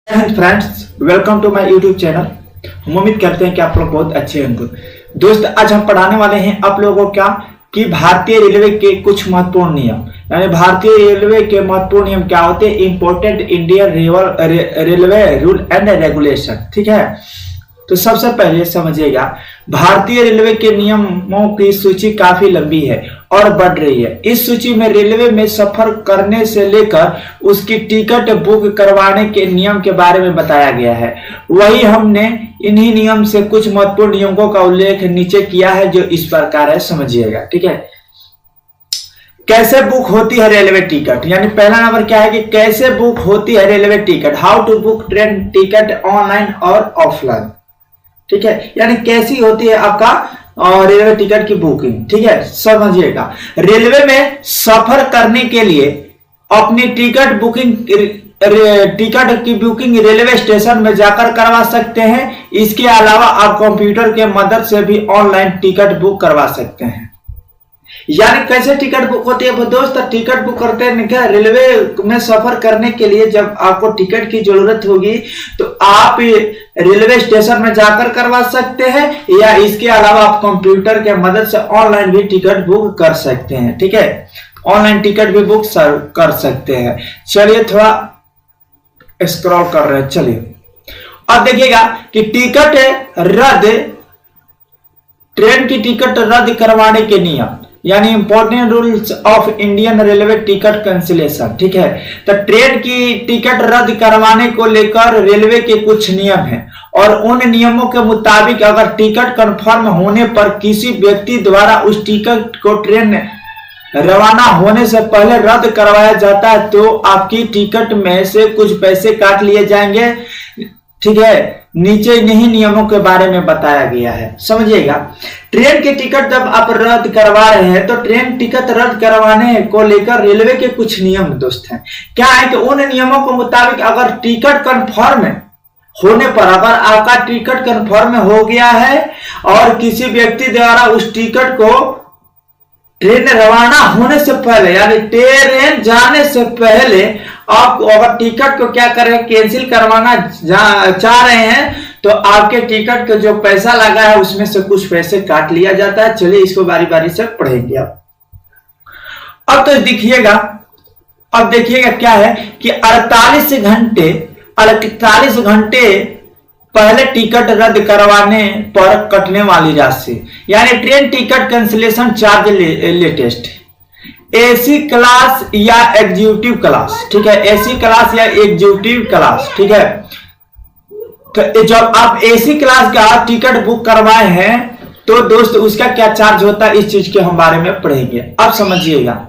Friends, welcome to my YouTube channel. हम उम्मीद करते हैं कि आप लोग बहुत अच्छे होंगे। दोस्त, आज हम पढ़ाने वाले हैं आप लोगों को क्या कि भारतीय रेलवे के कुछ महत्वपूर्ण नियम, यानी भारतीय रेलवे के महत्वपूर्ण नियम क्या होते हैं, important Indian railway rule and regulation. ठीक है, तो सबसे पहले समझिएगा, भारतीय रेलवे के नियमों की सूची काफी लंबी है और बढ़ रही है। इस सूची में रेलवे में सफर करने से लेकर उसकी टिकट बुक करवाने के नियम के बारे में बताया गया है। वही हमने इन्हीं नियम से कुछ महत्वपूर्ण नियमों का उल्लेख नीचे किया है, जो इस प्रकार है, समझिएगा। ठीक है, कैसे बुक होती है रेलवे टिकट, यानी पहला नंबर क्या है कि कैसे बुक होती है railway ticket. How to book train ticket online और ऑफलाइन। ठीक है, यानी कैसी होती है आपका रेलवे टिकट की बुकिंग। ठीक है, समझिएगा, रेलवे में सफर करने के लिए अपनी टिकट की बुकिंग रेलवे स्टेशन में जाकर करवा सकते हैं। इसके अलावा आप कंप्यूटर के मदद से भी ऑनलाइन टिकट बुक करवा सकते हैं। यानी कैसे टिकट बुक होती है दोस्त, टिकट बुक करते हैं क्या, रेलवे में सफर करने के लिए जब आपको टिकट की जरूरत होगी तो आप रेलवे स्टेशन में जाकर करवा सकते हैं, या इसके अलावा आप कंप्यूटर के मदद से ऑनलाइन भी टिकट बुक कर सकते हैं। ठीक है, ऑनलाइन टिकट भी बुक कर सकते हैं। चलिए थोड़ा स्क्रॉल कर रहे हैं। चलिए अब देखिएगा कि टिकट रद्द, ट्रेन की टिकट रद्द करवाने के नियम, यानी important rules of Indian railway ticket cancellation. ठीक है, तो ट्रेन की टिकट रद्द करवाने को लेकर रेलवे के कुछ नियम हैं, और उन नियमों के मुताबिक अगर टिकट कंफर्म होने पर किसी व्यक्ति द्वारा उस टिकट को ट्रेन रवाना होने से पहले रद्द करवाया जाता है तो आपकी टिकट में से कुछ पैसे काट लिए जाएंगे। ठीक है, नीचे इन्हीं नियमों के बारे में बताया गया है, समझिएगा। ट्रेन की टिकट जब आप रद्द करवा रहे हैं तो ट्रेन टिकट रद्द करवाने को लेकर रेलवे के कुछ नियम दोस्त हैं। क्या है कि उन नियमों के मुताबिक अगर टिकट कंफर्म होने पर, अगर आपका टिकट कंफर्म हो गया है और किसी व्यक्ति द्वारा उस टिकट को ट्रेन रवाना होने से पहले, यानी ट्रेन जाने से पहले आप अगर टिकट को क्या करें, कैंसिल करवाना चाह रहे हैं, तो आपके टिकट का जो पैसा लगा है उसमें से कुछ पैसे काट लिया जाता है। चलिए इसको बारी बारी से पढ़ेंगे। अब तो देखिएगा, अब देखिएगा क्या है कि 48 घंटे पहले टिकट रद्द करवाने पर कटने वाली राशि, यानी train ticket cancellation charge latest AC class या एग्जीक्यूटिव क्लास। ठीक है, एसी क्लास या एग्जीक्यूटिव क्लास। ठीक है, तो जब आप एसी क्लास का टिकट बुक करवाए हैं तो दोस्त उसका क्या चार्ज होता है, इस चीज के हम बारे में पढ़ेंगे। अब समझिएगा,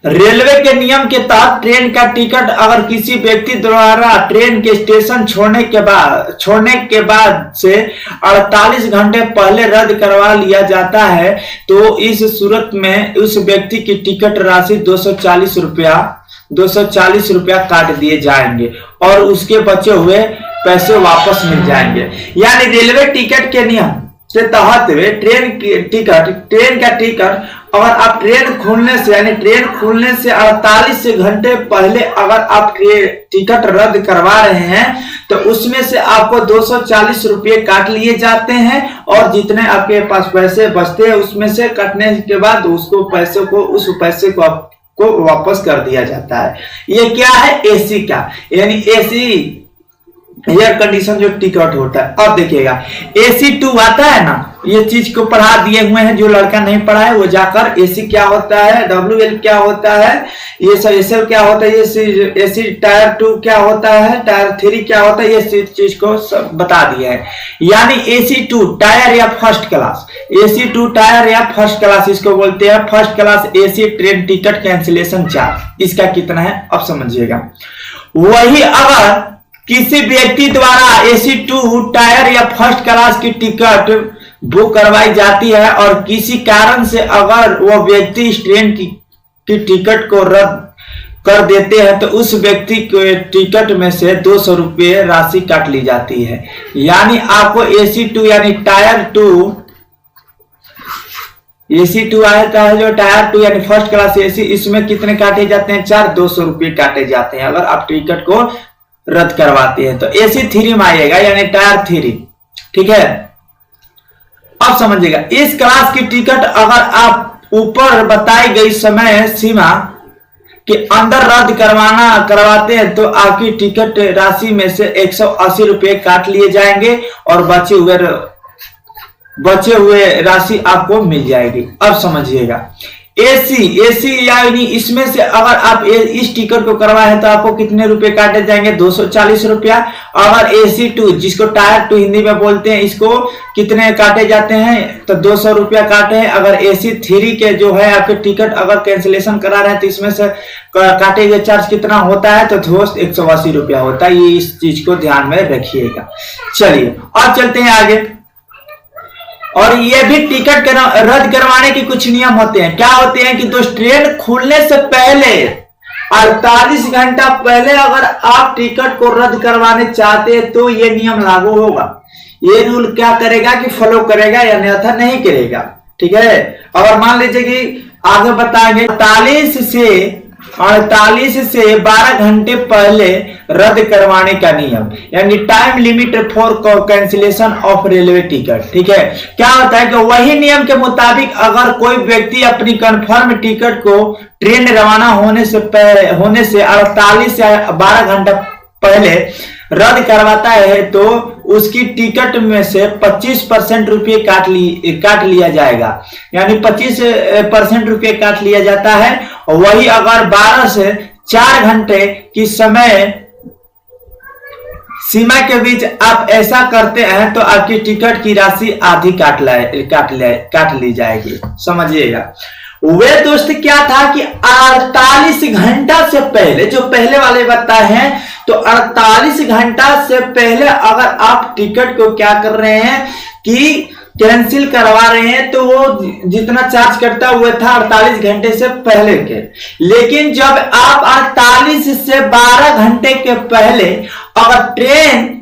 रेलवे के नियम के तहत ट्रेन का टिकट अगर किसी व्यक्ति द्वारा ट्रेन के स्टेशन छोड़ने के बाद से 48 घंटे पहले रद्द करवा लिया जाता है तो इस सूरत में उस व्यक्ति की टिकट राशि 240 रुपया काट दिए जाएंगे और उसके बचे हुए पैसे वापस मिल जाएंगे। यानी रेलवे टिकट के नियम के तहत ट्रेन का टिकट अगर आप ट्रेन खुलने से, यानी ट्रेन खुलने से 48 घंटे पहले अगर आप टिकट रद्द करवा रहे हैं तो उसमें से आपको 240 रुपये काट लिए जाते हैं, और जितने आपके पास पैसे बचते हैं उसमें से कटने के बाद उस पैसे को आपको वापस कर दिया जाता है। ये क्या है, एसी का, यानी एसी एयर कंडीशन जो टिकट होता है। अब देखिएगा AC 2 आता है ना, ये चीज को पढ़ा दिए हुए हैं, जो लड़का नहीं पढ़ा है वो जाकर AC क्या होता है, WL क्या होता है, ये सब SL क्या होता है, ये AC टायर 2 क्या होता है, टायर 3 क्या होता है, ये चीज को सब बता दिया है। यानी AC 2 टायर या फर्स्ट क्लास, AC 2 टायर या फर्स्ट क्लास इसको बोलते हैं। First class AC train ticket cancellation charge, इसका कितना है अब समझिएगा। वही अगर किसी व्यक्ति द्वारा AC 2 टायर या फर्स्ट क्लास की टिकट बुक करवाई जाती है और किसी कारण से अगर वो व्यक्ति इस ट्रेन की टिकट को रद्द कर देते हैं तो उस व्यक्ति के टिकट में से 200 रुपये राशि काट ली जाती है। यानी आपको AC 2 यानी टायर 2 AC 2 आता है जो टायर 2 यानी फर्स्ट क्लास AC, इसमें कितने काटे जाते हैं? 200 रुपये काटे जाते हैं अगर आप टिकट को रद्द करवाते हैं। तो AC 3 में आएगा यानी टायर 3, ठीक है। अब समझिएगा, इस क्लास की टिकट अगर आप ऊपर बताई गई समय सीमा के अंदर रद्द करवाते हैं तो आपकी टिकट राशि में से 180 रुपये काट लिए जाएंगे और बचे हुए राशि आपको मिल जाएगी। अब समझिएगा, एसी यानी इसमें से अगर आप इस टिकट को करवाए हैं तो आपको कितने रुपए काटे जाएंगे? 240 रुपया। अगर AC 2 जिसको टायर 2 हिंदी में बोलते हैं, इसको कितने काटे जाते हैं? तो 200 रुपया काटे हैं। अगर AC 3 के जो है आपके टिकट अगर कैंसिलेशन करा रहे हैं तो इसमें से काटे गए चार्ज कितना होता है? तो दोस्त 180 रुपया होता है। ये इस चीज को ध्यान में रखिएगा। चलिए अब चलते हैं आगे। और ये भी टिकट रद्द करवाने के कुछ नियम होते हैं। क्या होते हैं कि दोस्त, ट्रेन खुलने से पहले 48 घंटा पहले अगर आप टिकट को रद्द करवाने चाहते हैं तो ये नियम लागू होगा। ये रूल क्या करेगा कि फॉलो करेगा या अन्यथा नहीं करेगा, ठीक है। अगर मान लीजिए कि आगे बताएंगे 48 से 12 घंटे पहले रद्द करवाने का नियम, यानी time limit for cancellation of railway ticket, ठीक है। क्या होता है कि वही नियम के मुताबिक अगर कोई व्यक्ति अपनी कंफर्म टिकट को ट्रेन रवाना होने से 48 से 12 घंटा पहले रद्द करवाता है तो उसकी टिकट में से 25% रुपये काट लिया जाएगा, यानी 25% रुपये काट लिया जाता है। वही अगर 12 से 4 घंटे की समय सीमा के बीच आप ऐसा करते हैं तो आपकी टिकट की राशि आधी काट ली जाएगी। समझिएगा, वे दोस्त क्या था कि 48 घंटा से पहले, जो पहले वाले बताए हैं, तो 48 घंटा से पहले अगर आप टिकट को क्या कर रहे हैं कि कैंसिल करवा रहे हैं तो वो जितना चार्ज करता हुआ था 48 घंटे से पहले के। लेकिन जब आप 48 से 12 घंटे के पहले अगर ट्रेन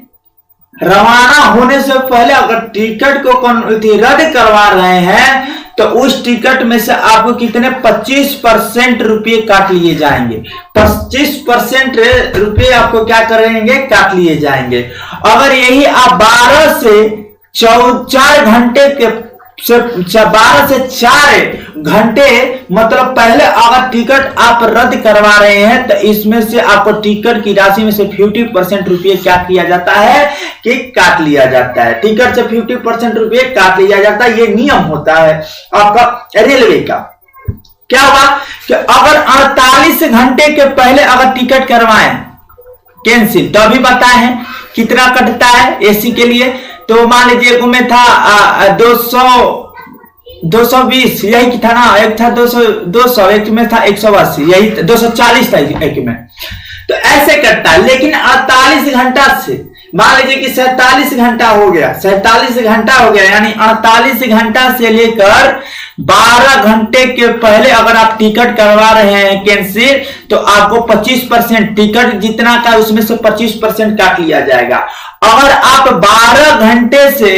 रवाना होने से पहले अगर टिकट को रद्द करवा रहे हैं तो उस टिकट में से आपको कितने 25% रुपये काट लिए जाएंगे। 25% रुपये आपको क्या करेंगे? काट लिए जाएंगे। अगर यही आप 12 से 4 घंटे के 12 से 4 घंटे मतलब पहले अगर टिकट आप रद्द करवा रहे हैं तो इसमें से आपको टिकट की राशि में से 50% रुपये क्या किया जाता है कि काट लिया जाता है। टिकट से 50% रुपये काट लिया जाता है। ये नियम होता है आपका रेलवे का। क्या हुआ कि अगर 48 घंटे के पहले अगर टिकट करवाएं कैंसिल तो अभी बताए हैं कितना कटता है एसी के लिए। तो मान लीजिए में था 220 यही था ना, एक था 200 एक में था 180, यही 240 था एक में। तो ऐसे करता है। लेकिन 48 घंटा से मान लीजिए कि 47 घंटा हो गया, 47 घंटा हो गया, यानी 48 घंटा से लेकर 12 घंटे के पहले अगर आप टिकट करवा रहे हैं कैंसिल तो आपको 25% टिकट जितना का उसमें से 25% काट लिया जाएगा। अगर आप 12 घंटे से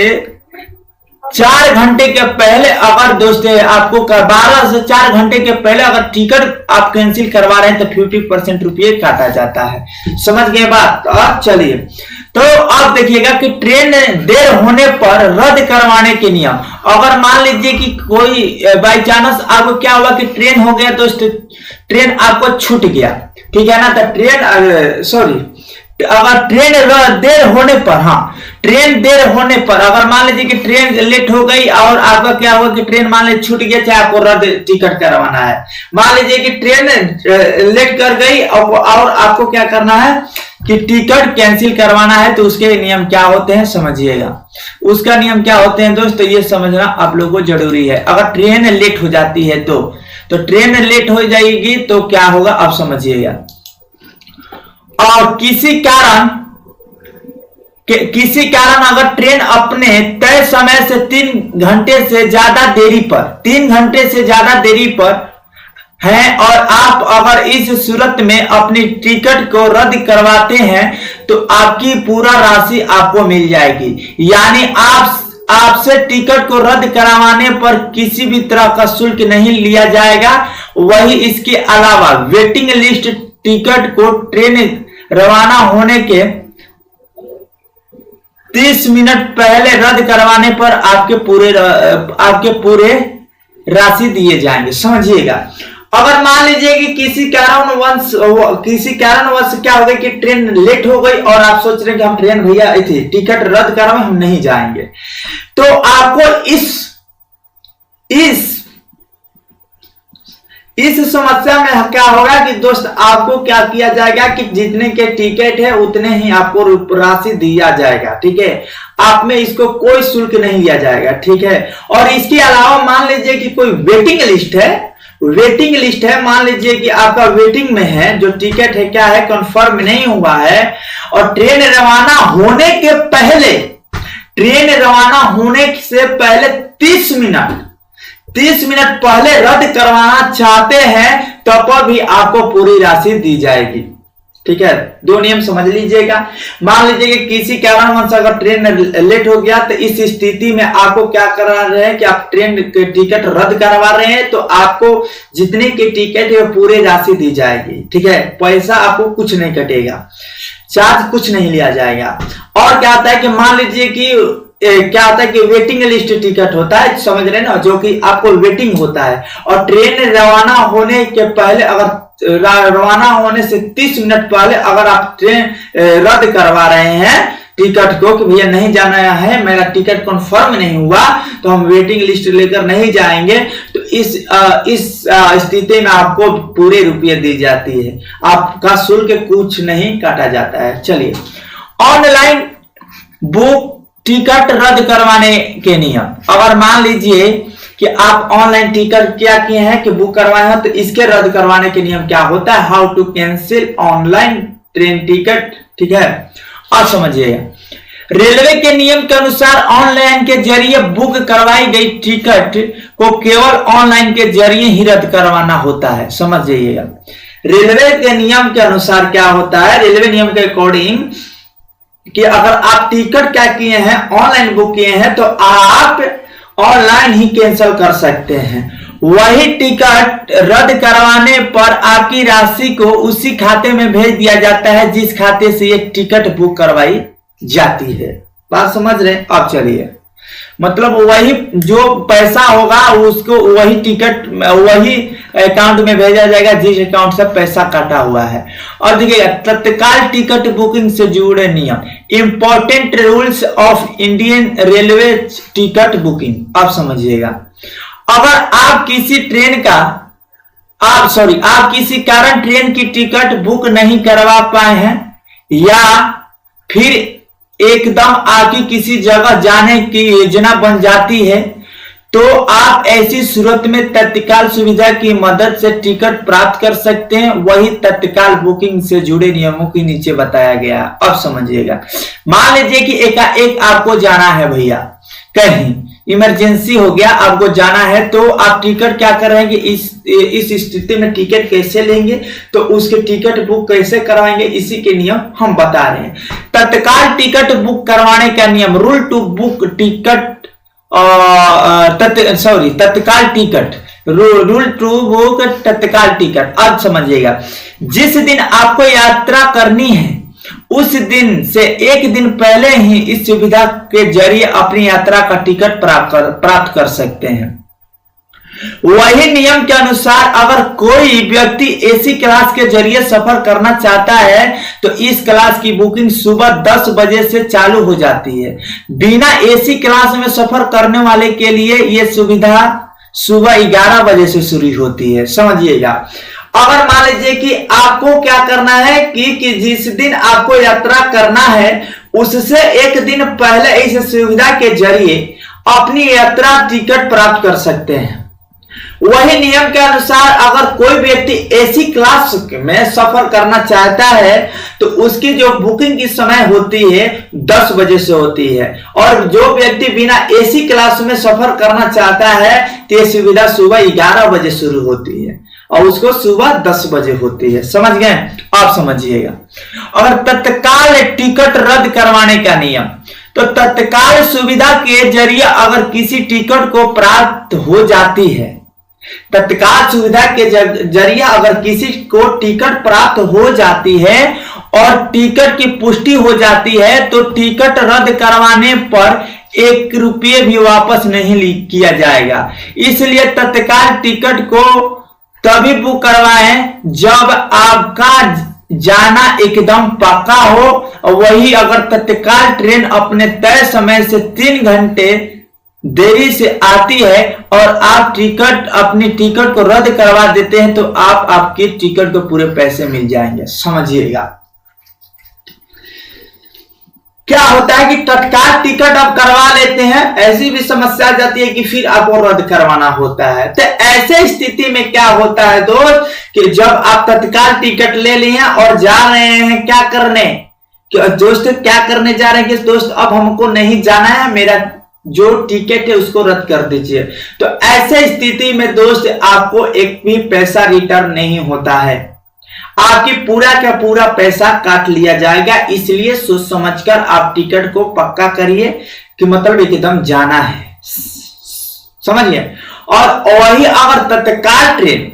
4 घंटे के पहले अगर दोस्तों आपको 12 से 4 घंटे के पहले अगर टिकट आप कैंसिल करवा रहे हैं तो 50% रुपये काटा जाता है। समझ गए बात? अब चलिए तो अब देखिएगा कि ट्रेन देर होने पर रद्द करवाने के नियम। अगर मान लीजिए कि कोई बाई चांस आपको क्या हुआ कि ट्रेन हो गया दोस्त, ट्रेन आपको छूट गया, ठीक है ना। तो अगर ट्रेन देर होने पर, ट्रेन देर होने पर अगर मान लीजिए कि ट्रेन लेट हो गई और आपका क्या हुआ कि ट्रेन मान लीजिए छूट गया, चाहे आपको रद्द टिकट करवाना है। मान लीजिए कि ट्रेन लेट कर गई और आपको क्या करना है कि टिकट कैंसिल करवाना है, तो उसके नियम क्या होते हैं समझिएगा। उसका नियम क्या होते हैं दोस्तों ये समझना आप लोगों को जरूरी है। अगर ट्रेन लेट हो जाती है तो ट्रेन लेट हो जाएगी तो क्या होगा आप समझिएगा। और किसी कारण अगर ट्रेन अपने तय समय से 3 घंटे से ज्यादा देरी पर है और आप अगर इस सूरत में अपनी टिकट को रद्द करवाते हैं तो आपकी पूरा राशि आपको मिल जाएगी। यानी आप आपसे टिकट को रद्द करवाने पर किसी भी तरह का शुल्क नहीं लिया जाएगा। वही इसके अलावा वेटिंग लिस्ट टिकट को ट्रेन रवाना होने के 30 मिनट पहले रद्द करवाने पर आपके पूरे राशि दिए जाएंगे। समझिएगा, अगर मान लीजिए कि किसी कारणवश क्या हो गई कि ट्रेन लेट हो गई और आप सोच रहे हैं कि हम ट्रेन भैया टिकट रद्द करवाएं, हम नहीं जाएंगे, तो आपको इस समस्या में क्या होगा कि दोस्त आपको क्या किया जाएगा कि जितने के टिकट है उतने ही आपको राशि दिया जाएगा। ठीक है, आप में इसको कोई शुल्क नहीं लिया जाएगा। ठीक है, और इसके अलावा मान लीजिए कि कोई वेटिंग लिस्ट है, मान लीजिए कि आपका वेटिंग में है, जो टिकट है क्या है कंफर्म नहीं हुआ है और ट्रेन रवाना होने से पहले 30 मिनट पहले रद्द करवाना चाहते हैं तब भी आपको पूरी राशि दी जाएगी। ठीक है, दो नियम समझ लीजिएगा। मान लीजिए कि किसी कारणवश अगर ट्रेन लेट हो गया तो इस स्थिति में आपको क्या करा रहे हैं कि आप ट्रेन के टिकट रद्द करवा रहे हैं, तो आपको जितने की टिकट है पूरी राशि दी जाएगी। ठीक है, पैसा आपको कुछ नहीं कटेगा, चार्ज कुछ नहीं लिया जाएगा। और क्या होता है कि मान लीजिए कि क्या होता है कि वेटिंग लिस्ट टिकट होता है, समझ रहे हैं ना, जो कि आपको वेटिंग होता है और ट्रेन रवाना होने के पहले रवाना होने से 30 मिनट पहले अगर आप ट्रेन रद्द करवा रहे हैं टिकट को कि भैया नहीं जाना है, मेरा टिकट कंफर्म नहीं हुआ तो हम वेटिंग लिस्ट लेकर नहीं जाएंगे, तो इस स्थिति में आपको पूरे रुपये दी जाती है, आपका शुल्क कुछ नहीं काटा जाता है। चलिए, ऑनलाइन बुक टिकट रद्द करवाने के नियम। अगर मान लीजिए कि आप ऑनलाइन टिकट क्या किए हैं कि बुक करवाए हैं, तो इसके रद्द करवाने के नियम क्या होता है, how to cancel online train ticket. ठीक है, अब समझिएगा, रेलवे के नियम के अनुसार ऑनलाइन के जरिए बुक करवाई गई टिकट को केवल ऑनलाइन के जरिए ही रद्द करवाना होता है। समझ जाइएगा, रेलवे के नियम के अनुसार क्या होता है, रेलवे नियम के अकॉर्डिंग कि अगर आप टिकट क्या किए हैं, ऑनलाइन बुक किए हैं, तो आप ऑनलाइन ही कैंसिल कर सकते हैं। वही टिकट रद्द करवाने पर आपकी राशि को उसी खाते में भेज दिया जाता है जिस खाते से ये टिकट बुक करवाई जाती है। बात समझ रहे हैं? अब चलिए, मतलब वही जो पैसा होगा उसको वही टिकट वही अकाउंट में भेजा जाएगा जिस अकाउंट से पैसा काटा हुआ है। और देखिएगा, तत्काल टिकट बुकिंग से जुड़े नियम, important rules of Indian railway ticket booking. आप समझिएगा, अगर आप किसी कारण ट्रेन की टिकट बुक नहीं करवा पाए हैं या फिर एकदम आपकी किसी जगह जाने की योजना बन जाती है, तो आप ऐसी सूरत में तत्काल सुविधा की मदद से टिकट प्राप्त कर सकते हैं। वही तत्काल बुकिंग से जुड़े नियमों के नीचे बताया गया। अब समझिएगा, मान लीजिए कि एक आपको जाना है भैया, कहीं इमरजेंसी हो गया, आपको जाना है, तो आप टिकट क्या कर रहे हैं कि इस स्थिति में टिकट कैसे लेंगे, तो उसके टिकट बुक कैसे करवाएंगे, इसी के नियम हम बता रहे हैं। तत्काल टिकट बुक करवाने का नियम, रूल टू बुक टिकट तत्काल टिकट, रूल टू बुक तत्काल टिकट। अब समझिएगा, जिस दिन आपको यात्रा करनी है उस दिन से एक दिन पहले ही इस सुविधा के जरिए अपनी यात्रा का टिकट प्राप्त कर सकते हैं। वही नियम के अनुसार अगर कोई व्यक्ति एसी क्लास के जरिए सफर करना चाहता है तो इस क्लास की बुकिंग सुबह 10 बजे से चालू हो जाती है। बिना एसी क्लास में सफर करने वाले के लिए यह सुविधा सुबह 11 बजे से शुरू होती है। समझिएगा, अगर मान लीजिए कि आपको क्या करना है कि जिस दिन आपको यात्रा करना है उससे एक दिन पहले इस सुविधा के जरिए अपनी यात्रा टिकट प्राप्त कर सकते हैं। वही नियम के अनुसार अगर कोई व्यक्ति एसी क्लास में सफर करना चाहता है तो उसकी जो बुकिंग की समय होती है 10 बजे से होती है, और जो व्यक्ति बिना एसी क्लास में सफर करना चाहता है तो यह सुविधा सुबह 11 बजे शुरू होती है और उसको सुबह 10 बजे होती है। समझ गए? आप समझिएगा, अगर तत्काल टिकट रद्द करवाने का नियम, तो तत्काल सुविधा के जरिए अगर किसी टिकट को प्राप्त हो जाती है, तत्काल सुविधा के जरिए अगर किसी को टिकट प्राप्त हो जाती है और टिकट की पुष्टि हो जाती है तो टिकट रद्द करवाने पर 1 रुपये भी वापस नहीं किया जाएगा। इसलिए तत्काल टिकट को तभी बुक करवाएं जब आपका जाना एकदम पक्का हो। वही अगर तत्काल ट्रेन अपने तय समय से 3 घंटे देरी से आती है और आप अपनी टिकट को रद्द करवा देते हैं तो आपके टिकट को पूरे पैसे मिल जाएंगे। समझिएगा क्या होता है कि तत्काल टिकट आप करवा लेते हैं, ऐसी भी समस्या आ जाती है कि फिर आपको रद्द करवाना होता है। तो ऐसे स्थिति में क्या होता है दोस्त कि जब आप तत्काल टिकट ले लिए और जा रहे हैं क्या करने, कि दोस्त क्या करने जा रहे हैं कि दोस्त अब हमको नहीं जाना है, मेरा जो टिकट है उसको रद्द कर दीजिए। तो ऐसे स्थिति में दोस्त आपको एक भी पैसा रिटर्न नहीं होता है, आपकी पूरा का पूरा पैसा काट लिया जाएगा। इसलिए सोच समझकर आप टिकट को पक्का करिए कि मतलब एकदम जाना है, समझिए। और वही अगर तत्काल ट्रेन,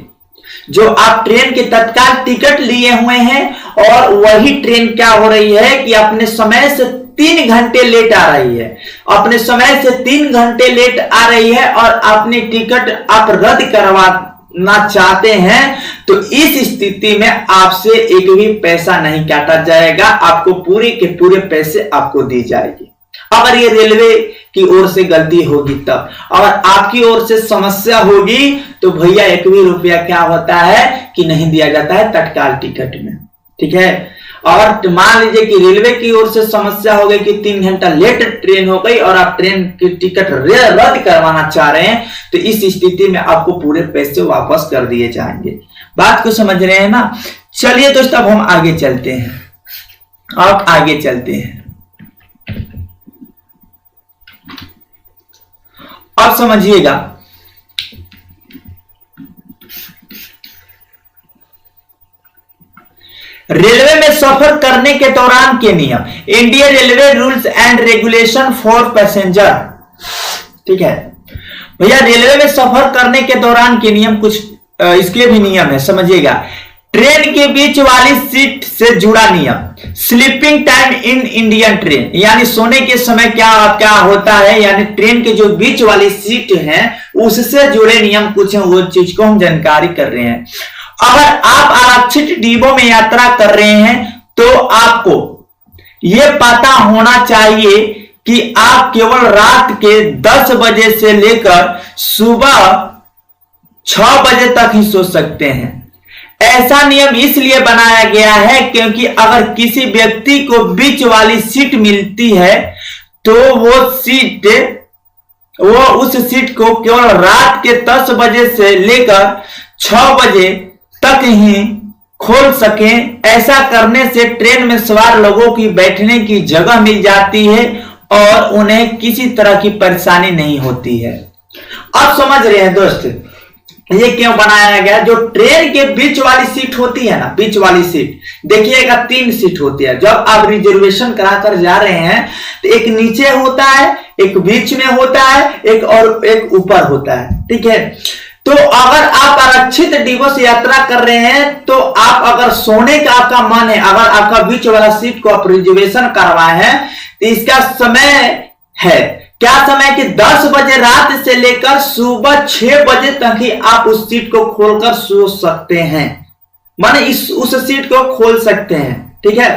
जो आप ट्रेन के तत्काल टिकट लिए हुए हैं और वही ट्रेन क्या हो रही है कि अपने समय से 3 घंटे लेट आ रही है, अपने समय से 3 घंटे लेट आ रही है और अपनी टिकट आप रद्द करवाना चाहते हैं तो इस स्थिति में आपसे एक भी पैसा नहीं काटा जाएगा, आपको पूरे के पूरे पैसे आपको दी जाएगी। अगर ये रेलवे की ओर से गलती होगी तब, अगर आपकी ओर से समस्या होगी तो भैया 1 भी रुपया क्या होता है कि नहीं दिया जाता है तत्काल टिकट में, ठीक है। और मान लीजिए कि रेलवे की ओर से समस्या हो गई कि 3 घंटा लेट ट्रेन हो गई और आप ट्रेन की टिकट रद्द करवाना चाह रहे हैं तो इस स्थिति में आपको पूरे पैसे वापस कर दिए जाएंगे। बात को समझ रहे हैं ना। चलिए दोस्तों अब हम आगे चलते हैं, अब आगे चलते हैं। अब समझिएगा रेलवे में सफर करने के दौरान के नियम, Indian railway rules and regulation for passenger, ठीक है भैया। रेलवे में सफर करने के दौरान के नियम, कुछ इसके भी नियम है, समझिएगा। ट्रेन के बीच वाली सीट से जुड़ा नियम, sleeping time in Indian train, यानी सोने के समय क्या होता है, यानी ट्रेन के जो बीच वाली सीट है उससे जुड़े नियम कुछ है, वो चीज को हम जानकारी कर रहे हैं। अगर आप आरक्षित डिब्बों में यात्रा कर रहे हैं तो आपको यह पता होना चाहिए कि आप केवल रात के 10 बजे से लेकर सुबह 6 बजे तक ही सो सकते हैं। ऐसा नियम इसलिए बनाया गया है क्योंकि अगर किसी व्यक्ति को बीच वाली सीट मिलती है तो वो उस सीट को केवल रात के 10 बजे से लेकर 6 बजे तक ही खोल सकें। ऐसा करने से ट्रेन में सवार लोगों की बैठने की जगह मिल जाती है और उन्हें किसी तरह की परेशानी नहीं होती है। अब समझ रहे हैं दोस्त ये क्यों बनाया गया। जो ट्रेन के बीच वाली सीट होती है ना, बीच वाली सीट देखिएगा 3 सीट होती है। जब आप रिजर्वेशन कराकर जा रहे हैं तो एक नीचे होता है, एक बीच में होता है, एक ऊपर होता है, ठीक है। तो अगर आप आरक्षित डिब्बों से यात्रा कर रहे हैं तो आप अगर सोने का आपका मन है, अगर आपका बीच वाला सीट को आप रिजर्वेशन करवाए हैं तो इसका समय है क्या, समय कि 10 बजे रात से लेकर सुबह 6 बजे तक ही आप उस सीट को खोलकर सो सकते हैं, माने उस सीट को खोल सकते हैं, ठीक है।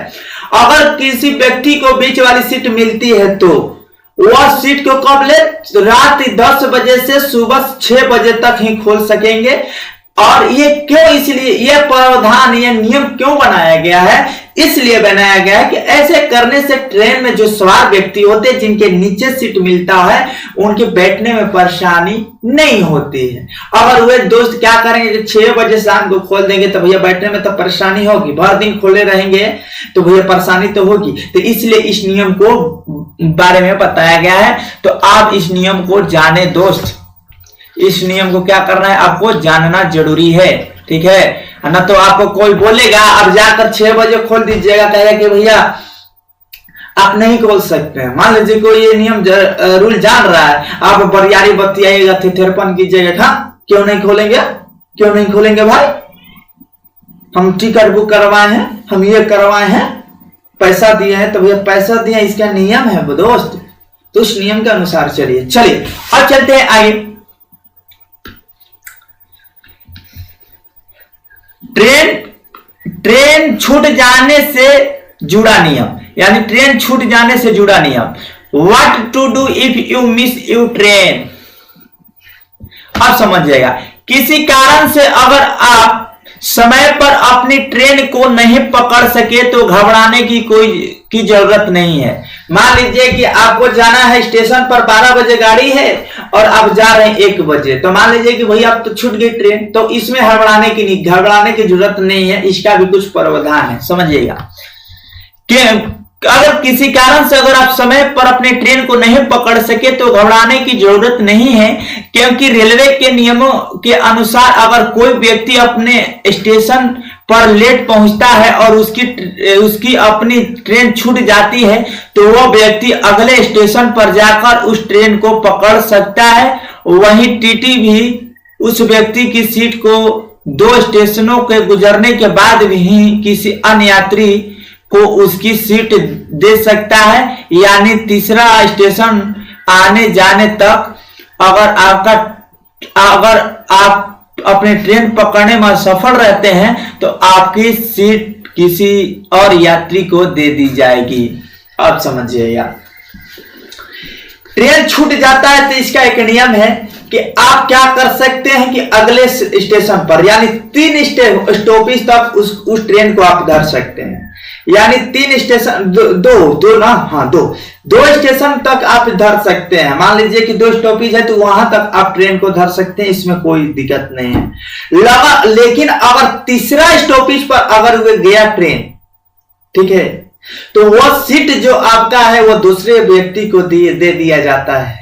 अगर किसी व्यक्ति को बीच वाली सीट मिलती है तो वह सीट को कब ले, रात 10 बजे से सुबह 6 बजे तक ही खोल सकेंगे। और ये क्यों, इसलिए यह प्रावधान, यह नियम क्यों बनाया गया है, इसलिए बनाया गया है कि ऐसे करने से ट्रेन में जो सवार व्यक्ति होते हैं जिनके नीचे सीट मिलता है उनके बैठने में परेशानी नहीं होती है। अगर वे दोस्त क्या करेंगे कि 6 बजे शाम को खोल देंगे तो भैया बैठने में तो परेशानी होगी, भर दिन खोले रहेंगे तो भैया परेशानी तो होगी। तो इसलिए इस नियम को बारे में बताया गया है। तो आप इस नियम को जाने दोस्त, इस नियम को क्या करना है आपको जानना जरूरी है, ठीक है ना। तो आपको कोई बोलेगा अब जाकर 6 बजे खोल दीजिएगा, कहेगा कि भैया आप नहीं खोल सकते हैं। मान लीजिए कोई ये नियम रूल जान रहा है, आप बरियारी बतियाइएगा, थेथेरपन कीजिएगा, हाँ क्यों नहीं खोलेंगे, क्यों नहीं खोलेंगे भाई? हम टिकट बुक करवाए हैं, हम ये करवाए हैं, पैसा दिए हैं, तो भैया पैसा दिए, इसका नियम है वो दोस्त, तो उस नियम के अनुसार चलिए। चलिए अब चलते हैं आगे। ट्रेन छूट जाने से जुड़ा नियम, यानी ट्रेन छूट जाने से जुड़ा नियम। What to do if you miss you train. अब समझिएगा, किसी कारण से अगर आप समय पर अपनी ट्रेन को नहीं पकड़ सके तो घबराने की जरूरत नहीं है। मान लीजिए कि आपको जाना है स्टेशन पर, 12 बजे गाड़ी है और आप जा रहे हैं 1 बजे, तो मान लीजिए कि भैया आप तो छूट गई ट्रेन, तो इसमें घबराने की जरूरत नहीं है, इसका भी कुछ प्रावधान है, समझिएगा। कि अगर किसी कारण से अगर आप समय पर अपने ट्रेन को नहीं पकड़ सके तो घबराने की जरूरत नहीं है, क्योंकि रेलवे के नियमों के अनुसार अगर कोई व्यक्ति अपने स्टेशन पर लेट पहुंचता है और उसकी अपनी ट्रेन छूट जाती है, तो वह व्यक्ति अगले स्टेशन पर जाकर उस ट्रेन को पकड़ सकता है। वहीं टीटी भी उस व्यक्ति की सीट को 2 स्टेशनों के गुजरने के बाद भी किसी अन्य यात्री को उसकी सीट दे सकता है, यानी तीसरा स्टेशन आने जाने तक अगर आप अपनी ट्रेन पकड़ने में सफल रहते हैं तो आपकी सीट किसी और यात्री को दे दी जाएगी। अब समझिएगा, ट्रेन छूट जाता है तो इसका एक नियम है कि आप क्या कर सकते हैं कि अगले स्टेशन पर, यानी 3 स्टॉपेज तक उस ट्रेन को आप धर सकते हैं, यानी 3 स्टेशन, दो स्टेशन तक आप धर सकते हैं। मान लीजिए कि 2 स्टॉपेज है तो वहां तक आप ट्रेन को धर सकते हैं, इसमें कोई दिक्कत नहीं है। लेकिन अगर तीसरा स्टॉपेज पर अगर वे गया ट्रेन, ठीक है, तो वह सीट जो आपका है वो दूसरे व्यक्ति को दे दिया जाता है,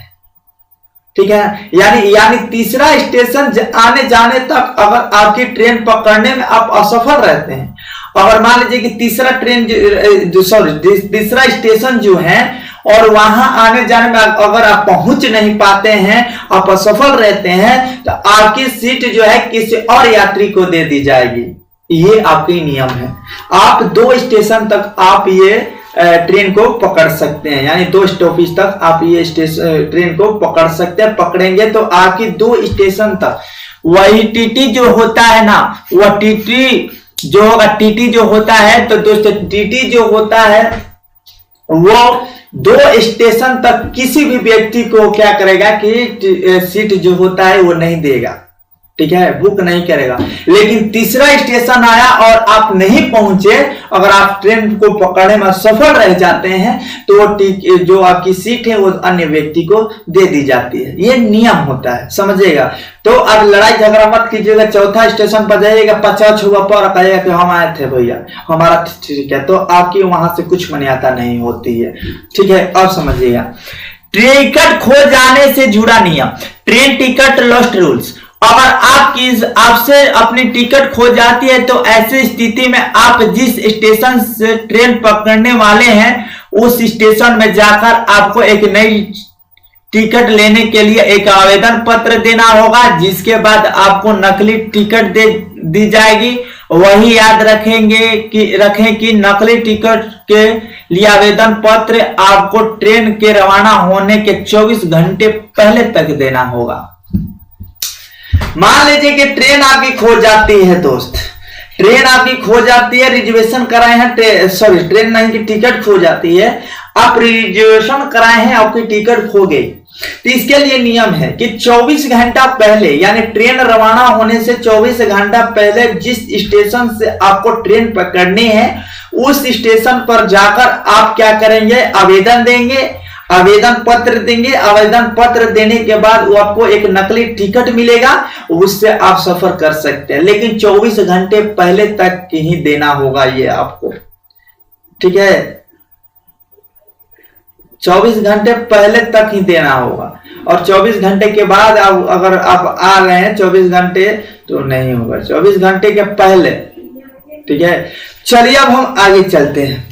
ठीक है। यानी तीसरा स्टेशन आने जाने तक अगर आपकी ट्रेन पकड़ने में आप असफल रहते हैं, अगर मान लीजिए कि तीसरा स्टेशन जो है और वहां आने जाने में अगर आप पहुंच नहीं पाते हैं, आप असफल रहते हैं, तो आपकी सीट जो है किसी और यात्री को दे दी जाएगी। ये आपके नियम है। आप 2 स्टेशन तक आप ये ट्रेन को पकड़ सकते हैं, यानी 2 स्टॉपेज तक आप ये ट्रेन को पकड़ सकते हैं। पकड़ेंगे तो आपकी 2 स्टेशन तक वही टीटी जो होता है ना, वह टीटी जो होगा, टीटी जो होता है, तो दोस्तों टीटी जो होता है वो 2 स्टेशन तक किसी भी व्यक्ति को क्या करेगा कि सीट जो होता है वो नहीं देगा, ठीक है, बुक नहीं करेगा। लेकिन तीसरा स्टेशन आया और आप नहीं पहुंचे, अगर आप ट्रेन को पकड़ने में सफल रह जाते हैं, तो जो आपकी सीट है वो अन्य व्यक्ति को दे दी जाती है। ये नियम होता है, समझिएगा। तो अब लड़ाई झगड़ा मत कीजिएगा, चौथा स्टेशन पर जाइएगा, 50 छुआ पर कहिएगा कि हम आए थे भैया, हमारा ठीक है, तो आपकी वहां से कुछ मान्यता नहीं होती है, ठीक है। अब समझिएगा, टिकट खो जाने से जुड़ा नियम, ट्रेन टिकट लॉस्ट रूल्स। अगर आपसे अपनी टिकट खो जाती है तो ऐसी स्थिति में आप जिस स्टेशन से ट्रेन पकड़ने वाले हैं उस स्टेशन में जाकर आपको एक नई टिकट लेने के लिए एक आवेदन पत्र देना होगा, जिसके बाद आपको नकली टिकट दी जाएगी। वही याद रखें कि नकली टिकट के लिए आवेदन पत्र आपको ट्रेन के रवाना होने के 24 घंटे पहले तक देना होगा। मान लीजिए कि ट्रेन आपकी खो जाती है दोस्त, ट्रेन आपकी खो जाती है, रिजर्वेशन कराए हैं, ट्रेन नहीं की टिकट खो जाती है, आप रिजर्वेशन कराए हैं, आपकी टिकट खो गई, तो इसके लिए नियम है कि 24 घंटा पहले, यानी ट्रेन रवाना होने से 24 घंटा पहले जिस स्टेशन से आपको ट्रेन पकड़नी है उस स्टेशन पर जाकर आप क्या करेंगे, आवेदन देंगे, आवेदन पत्र देंगे। आवेदन पत्र देने के बाद वो आपको एक नकली टिकट मिलेगा, उससे आप सफर कर सकते हैं, लेकिन 24 घंटे पहले तक ही देना होगा ये आपको, ठीक है, 24 घंटे पहले तक ही देना होगा। और 24 घंटे के बाद अगर आप आ रहे हैं 24 घंटे तो नहीं होगा, 24 घंटे के पहले, ठीक है। चलिए अब हम आगे चलते हैं।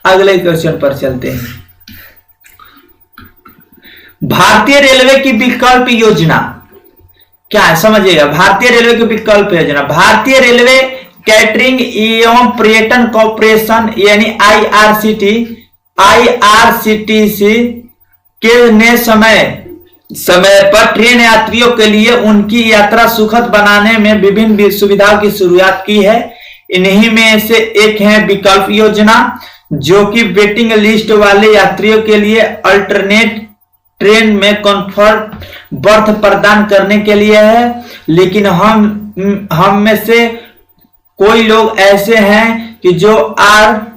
अगले क्वेश्चन पर चलते हैं। भारतीय रेलवे की विकल्प योजना क्या है, समझिएगा। भारतीय रेलवे की विकल्प योजना, भारतीय रेलवे कैटरिंग एवं पर्यटन कॉर्पोरेशन यानी आईआरसीटीसी के ने समय पर ट्रेन यात्रियों के लिए उनकी यात्रा सुखद बनाने में विभिन्न सुविधाओं की शुरुआत की है। इन्हीं में से एक है विकल्प योजना, जो कि वेटिंग लिस्ट वाले यात्रियों के लिए अल्टरनेट ट्रेन में कंफर्ट बर्थ प्रदान करने के लिए है। लेकिन हम में से कोई लोग ऐसे हैं कि जो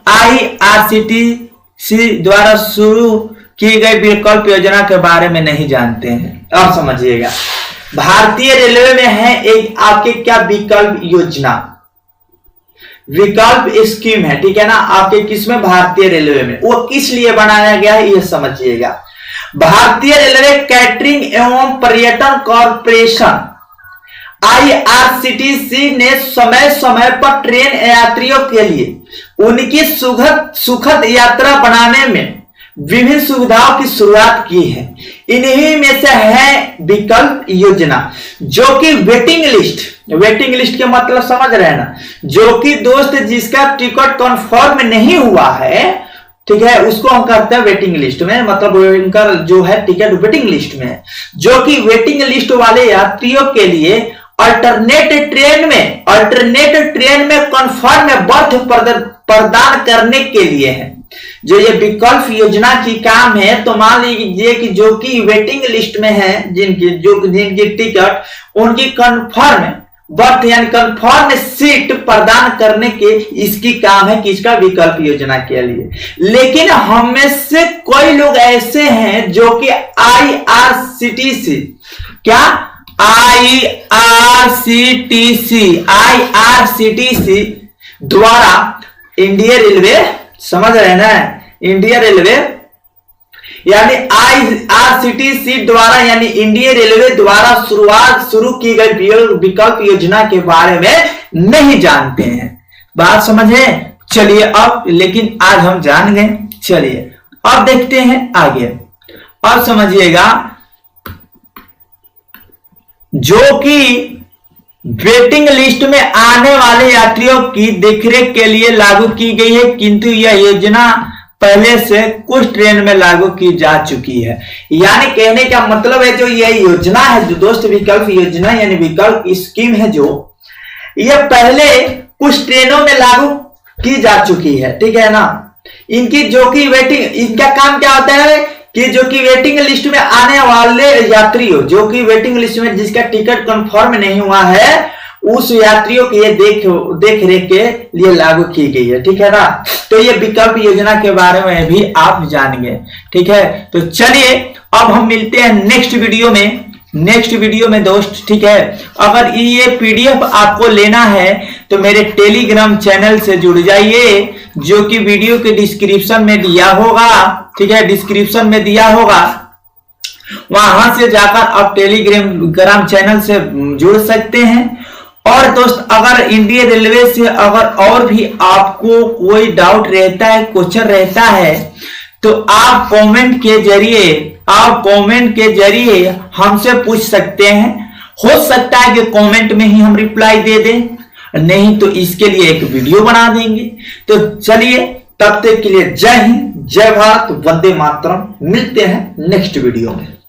आईआरसीटीसी द्वारा शुरू की गई विकल्प योजना के बारे में नहीं जानते हैं। अब समझिएगा, भारतीय रेलवे में है एक आपके क्या विकल्प योजना, विकल्प स्कीम है, ठीक है ना। आपके किसमें, भारतीय रेलवे में। वो किस लिए बनाया गया है ये समझिएगा। भारतीय रेलवे कैटरिंग एवं पर्यटन कॉर्पोरेशन आईआरसीटीसी ने समय समय पर ट्रेन यात्रियों के लिए उनकी सुखद यात्रा बनाने में विभिन्न सुविधाओं की शुरुआत की है। इन्हीं में से है विकल्प योजना, जो कि वेटिंग लिस्ट के मतलब समझ रहे हैं ना, जो कि दोस्त जिसका टिकट कंफर्म नहीं हुआ है, ठीक है, उसको हम कहते हैं वेटिंग लिस्ट में, मतलब उनका जो है टिकट वेटिंग लिस्ट में है, जो कि वेटिंग लिस्ट वाले यात्रियों के लिए अल्टरनेट ट्रेन में कंफर्म बर्थ प्रदान करने के लिए है। जो ये विकल्प योजना की काम है, तो मान लीजिए कि जो कि वेटिंग लिस्ट में है जिनकी टिकट, उनकी कंफर्म बर्थ यानी कंफर्म सीट प्रदान करने के इसकी काम है, किसका, विकल्प योजना के लिए। लेकिन हम में से कोई लोग ऐसे हैं जो कि आईआरसीटीसी द्वारा इंडियन रेलवे, समझ रहे हैं ना, इंडियन रेलवे यानी आईआरसीटीसी द्वारा यानी इंडियन रेलवे द्वारा शुरू की गई विकल्प योजना के बारे में नहीं जानते हैं। बात समझे। चलिए अब, लेकिन आज हम जान गए। चलिए अब देखते हैं आगे। अब समझिएगा, जो कि वेटिंग लिस्ट में आने वाले यात्रियों की देखरेख के लिए लागू की गई है, किंतु यह योजना पहले से कुछ ट्रेन में लागू की जा चुकी है। यानी कहने का मतलब है, जो यह योजना है जो दोस्त विकल्प योजना यानी विकल्प स्कीम है, जो यह पहले कुछ ट्रेनों में लागू की जा चुकी है, ठीक है ना। इनकी जो कि वेटिंग, इनका काम क्या होता है कि जो कि वेटिंग लिस्ट में आने वाले यात्रियों, जो कि वेटिंग लिस्ट में जिसका टिकट कंफर्म नहीं हुआ है, उस यात्रियों की ये देख रेख के लिए लागू की गई है, ठीक है ना। तो ये विकल्प योजना के बारे में भी आप जानेंगे, ठीक है। तो चलिए अब हम मिलते हैं नेक्स्ट वीडियो में दोस्त, ठीक है। अगर ये पीडीएफ आपको लेना है तो मेरे टेलीग्राम चैनल से जुड़ जाइए, जो कि वीडियो के डिस्क्रिप्शन में दिया होगा, ठीक है, डिस्क्रिप्शन में दिया होगा। वहां से जाकर आप टेलीग्राम चैनल से जुड़ सकते हैं। और दोस्त, अगर इंडियन रेलवे से अगर और भी आपको कोई डाउट रहता है, क्वेश्चन रहता है, तो आप कमेंट के जरिए हमसे पूछ सकते हैं। हो सकता है कि कमेंट में ही हम रिप्लाई दे दें, नहीं तो इसके लिए एक वीडियो बना देंगे। तो चलिए, तब तक के लिए जय हिंद, जय भारत, वंदे मातरम। मिलते हैं नेक्स्ट वीडियो में।